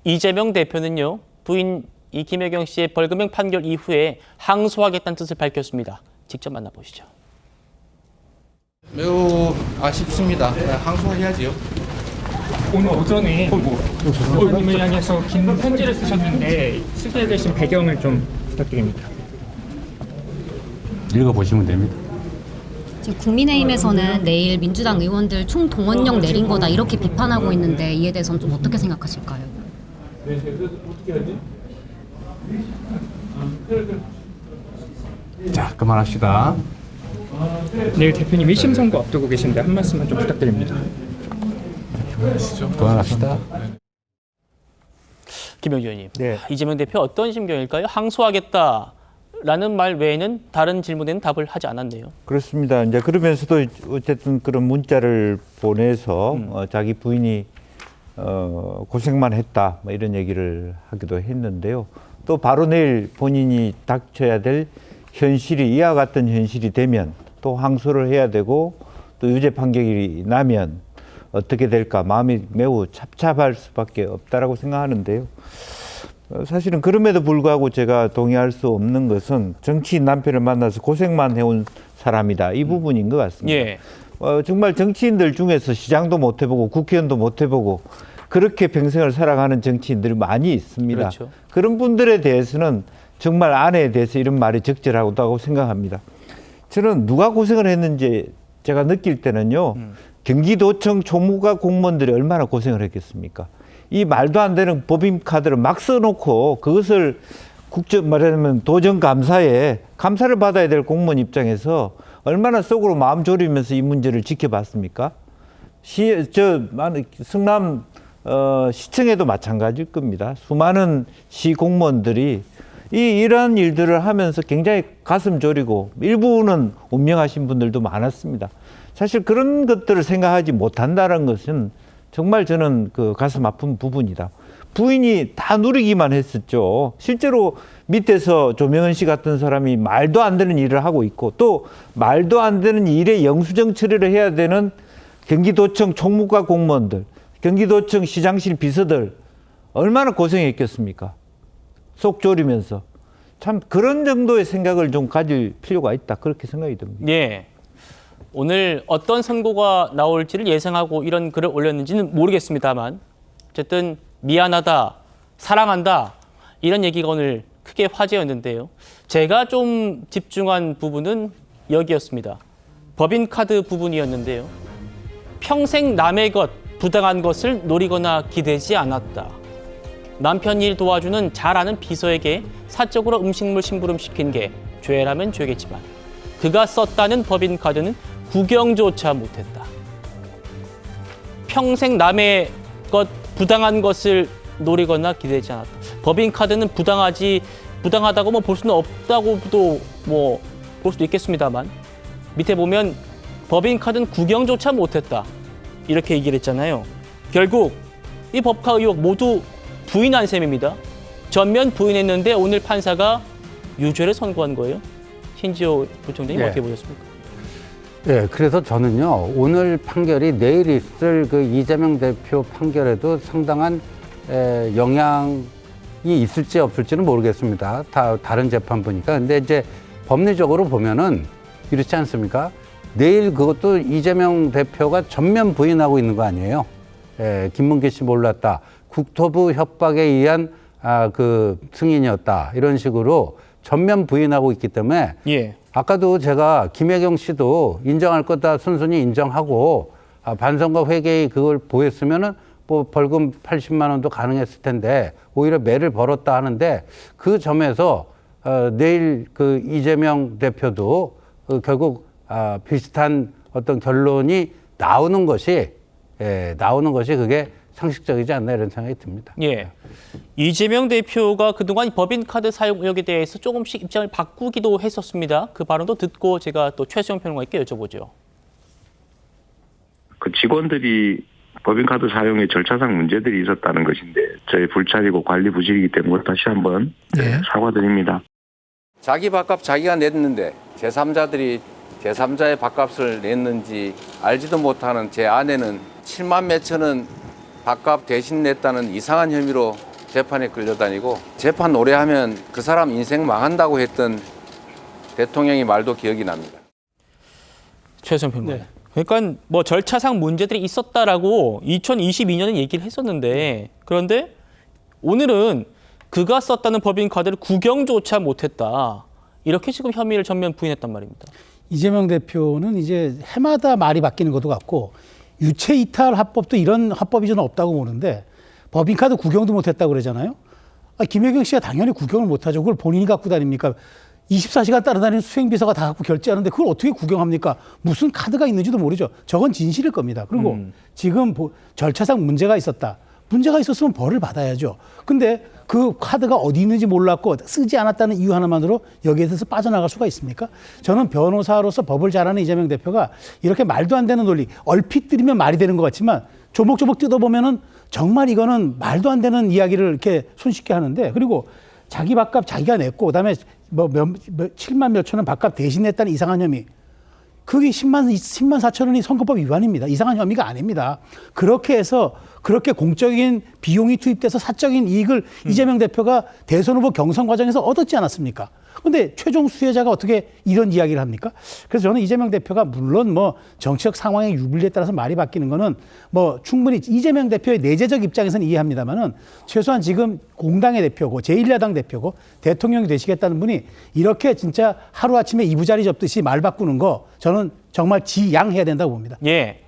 이재명 대표는요, 부인 이 김혜경 씨의 벌금형 판결 이후에 항소하겠다는 뜻을 밝혔습니다. 직접 만나보시죠. 매우 아쉽습니다. 항소해야지요. 오늘 오전에 의원님을 향해서 긴 편지를 쓰셨는데 쓰게 되신 배경을 좀 부탁드립니다. 읽어보시면 됩니다. 지금 국민의힘에서는 내일 민주당 의원들 총동원령 내린 거다 이렇게 비판하고 있는데 이에 대해서는 좀 어떻게 생각하실까요? 자, 그만합시다. 내일 대표님 1심 선고 앞두고 계신데 한 말씀만 좀 부탁드립니다. 그만합시다. 김영주 의원님, 네. 이재명 대표 어떤 심경일까요? 항소하겠다라는 말 외에는 다른 질문에는 답을 하지 않았네요. 그렇습니다. 이제 그러면서도 어쨌든 그런 문자를 보내서 자기 부인이 고생만 했다 뭐 이런 얘기를 하기도 했는데요. 또 바로 내일 본인이 닥쳐야 될 현실이 이와 같은 현실이 되면 또 항소를 해야 되고 또 유죄 판결이 나면 어떻게 될까 마음이 매우 착잡할 수밖에 없다라고 생각하는데요. 사실은 그럼에도 불구하고 제가 동의할 수 없는 것은 정치인 남편을 만나서 고생만 해온 사람이다 이 부분인 것 같습니다. 예. 정말 정치인들 중에서 시장도 못 해보고 국회의원도 못 해보고 그렇게 평생을 살아가는 정치인들이 많이 있습니다. 그렇죠. 그런 분들에 대해서는 정말 아내에 대해서 이런 말이 적절하다고 생각합니다. 저는 누가 고생을 했는지 제가 느낄 때는요. 경기도청 총무과 공무원들이 얼마나 고생을 했겠습니까? 이 말도 안 되는 법인카드를 막 써놓고 그것을 말하자면 도정감사에 감사를 받아야 될 공무원 입장에서 얼마나 속으로 마음 졸이면서 이 문제를 지켜봤습니까? 성남 시청에도 마찬가지일 겁니다. 수많은 시 공무원들이 이러한 일들을 하면서 굉장히 가슴 졸이고 일부는 운명하신 분들도 많았습니다. 사실 그런 것들을 생각하지 못한다는 것은 정말 저는 그 가슴 아픈 부분이다. 부인이 다 누리기만 했었죠. 실제로 밑에서 조명은 씨 같은 사람이 말도 안 되는 일을 하고 있고 또 말도 안 되는 일에 영수증 처리를 해야 되는 경기도청 총무과 공무원들, 경기도청 시장실 비서들 얼마나 고생했겠습니까? 속 졸이면서. 참 그런 정도의 생각을 좀 가질 필요가 있다. 그렇게 생각이 듭니다. 예. 오늘 어떤 선고가 나올지를 예상하고 이런 글을 올렸는지는 모르겠습니다만 어쨌든 미안하다, 사랑한다 이런 얘기가 오늘 크게 화제였는데요. 제가 좀 집중한 부분은 여기였습니다. 법인카드 부분이었는데요. 평생 남의 것, 부당한 것을 노리거나 기대지 않았다. 남편 일 도와주는 잘 아는 비서에게 사적으로 음식물 심부름시킨 게 죄라면 죄겠지만 그가 썼다는 법인카드는 구경조차 못했다. 평생 남의 것, 부당한 것을 노리거나 기대지 않았다. 법인카드는 부당하다고 뭐 볼 수는 없다고도 뭐 볼 수도 있겠습니다만 밑에 보면 법인카드는 구경조차 못했다. 이렇게 얘기를 했잖아요. 결국 이 법카 의혹 모두 부인한 셈입니다. 전면 부인했는데 오늘 판사가 유죄를 선고한 거예요. 신지호 부총장님 어떻게 보셨습니까? 네, 그래서 저는요, 오늘 판결이 내일 있을 그 이재명 대표 판결에도 상당한 영향이 있을지 없을지는 모르겠습니다. 다른 재판부니까. 근데 이제 법리적으로 보면은 이렇지 않습니까? 내일 그것도 이재명 대표가 전면 부인하고 있는 거 아니에요? 김문기 씨 몰랐다. 국토부 협박에 의한 그 승인이었다. 이런 식으로 전면 부인하고 있기 때문에 예. 아까도 제가 김혜경 씨도 인정할 거다 순순히 인정하고 반성과 회개의 그걸 보였으면은 뭐 벌금 80만 원도 가능했을 텐데 오히려 매를 벌었다 하는데 그 점에서 내일 그 이재명 대표도 결국 비슷한 어떤 결론이 나오는 것이 그게 상식적이지 않나 이런 생각이 듭니다. 예. 이재명 대표가 그동안 법인카드 사용 의혹에 대해서 조금씩 입장을 바꾸기도 했었습니다. 그 발언도 듣고 제가 또 최수영 평론가께 여쭤보죠. 그 직원들이 법인카드 사용에 절차상 문제들이 있었다는 것인데 저희 불찰이고 관리 부실이기 때문에 다시 한번 사과드립니다. 자기 밥값 자기가 냈는데 제3자들이 제3자의 밥값을 냈는지 알지도 못하는 제 아내는 7만 몇천원 밥값 대신 냈다는 이상한 혐의로 재판에 끌려다니고 재판 오래 하면 그 사람 인생 망한다고 했던 대통령이 말도 기억이 납니다. 최선 평론. 그러니까 뭐 절차상 문제들이 있었다라고 2022년에 얘기를 했었는데 그런데 오늘은 그가 썼다는 법인카드를 구경조차 못했다. 이렇게 지금 혐의를 전면 부인했단 말입니다. 이재명 대표는 이제 해마다 말이 바뀌는 것도 같고 유체 이탈 합법도 이런 합법이 저는 없다고 보는데 법인카드 구경도 못했다고 그러잖아요. 김혜경 씨가 당연히 구경을 못하죠. 그걸 본인이 갖고 다닙니까? 24시간 따라다니는 수행비서가 다 갖고 결제하는데 그걸 어떻게 구경합니까? 무슨 카드가 있는지도 모르죠. 저건 진실일 겁니다. 그리고 지금 절차상 문제가 있었다. 문제가 있었으면 벌을 받아야죠. 근데 그 카드가 어디 있는지 몰랐고 쓰지 않았다는 이유 하나만으로 여기에 대해서 빠져나갈 수가 있습니까? 저는 변호사로서 법을 잘 아는 이재명 대표가 이렇게 말도 안 되는 논리, 얼핏 들으면 말이 되는 것 같지만 조목조목 뜯어보면은 정말 이거는 말도 안 되는 이야기를 이렇게 손쉽게 하는데 그리고 자기 밥값 자기가 냈고 그다음에 7만 몇천 원 밥값 대신 냈다는 이상한 혐의. 그게 10만 4천 원이 선거법 위반입니다. 이상한 혐의가 아닙니다. 그렇게 해서 그렇게 공적인 비용이 투입돼서 사적인 이익을 이재명 대표가 대선 후보 경선 과정에서 얻었지 않았습니까? 근데 최종 수혜자가 어떻게 이런 이야기를 합니까? 그래서 저는 이재명 대표가 물론 뭐 정치적 상황의 유불리에 따라서 말이 바뀌는 거는 뭐 충분히 이재명 대표의 내재적 입장에서는 이해합니다만은 최소한 지금 공당의 대표고 제1야당 대표고 대통령이 되시겠다는 분이 이렇게 진짜 하루아침에 이부자리 접듯이 말 바꾸는 거 저는 정말 지양해야 된다고 봅니다. 예.